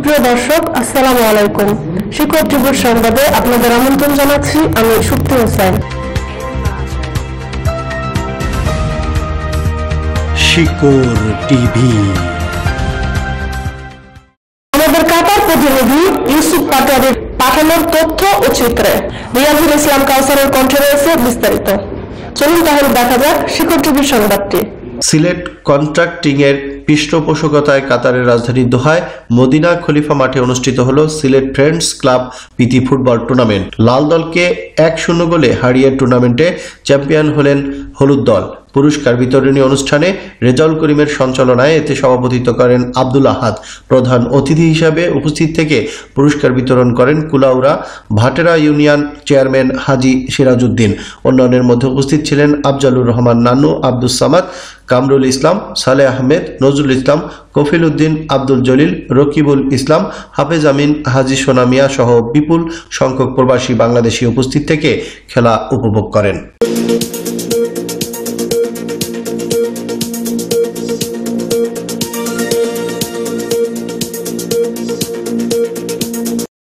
সুপ্রিয় দর্শক, আসসালামু আলাইকুম। শিকড় টিভির সংবাদে আপনাদের আমন্ত্রণ জানাচ্ছি আমি সুপ্তি হোসেন। শিকড় টিভি। আমাদের কাতার প্রতিনিধি ইউসুফ পাটোয়ারির পাঠানোর তথ্য ও চিত্রে রিয়াজুল ইসলাম কাউসারের কণ্ঠে রয়েছে বিস্তারিত। চলুন তাহলে দেখা যাক শিকড় টিভির সংবাদটি। সিলেট কন্ট্রাক্টিং এর পৃষ্ঠপোষকতায় কাতারের রাজধানী দোহায় মদিনা খলিফা মাঠে অনুষ্ঠিত হল সিলেট ফ্রেন্ডস ক্লাব প্রীতি ফুটবল টুর্নামেন্ট। লাল দলকে 1-0 গোলে হারিয়ে টুর্নামেন্টে চ্যাম্পিয়ন হলেন হলুদ দল। পুরস্কার বিতরণী অনুষ্ঠানে রেজাউল করিমের সঞ্চালনায় এতে সভাপতিত্ব করেন আব্দুল আহাদ। প্রধান অতিথি হিসাবে উপস্থিত থেকে পুরস্কার বিতরণ করেন কুলাউড়া ভাটেরা ইউনিয়ন চেয়ারম্যান হাজি সিরাজউদ্দিন। অন্যান্যের মধ্যে উপস্থিত ছিলেন আফজালুর রহমান নানু, আব্দুস সামাদ, কামরুল ইসলাম, সালেহ আহমেদ, নজরুল ইসলাম, কফিল উদ্দিন, আব্দুল জলিল, রকিবুল ইসলাম, হাফেজ আমিন, হাজি সোনা মিয়া সহ বিপুল সংখ্যক প্রবাসী বাংলাদেশি উপস্থিত থেকে খেলা উপভোগ করেন।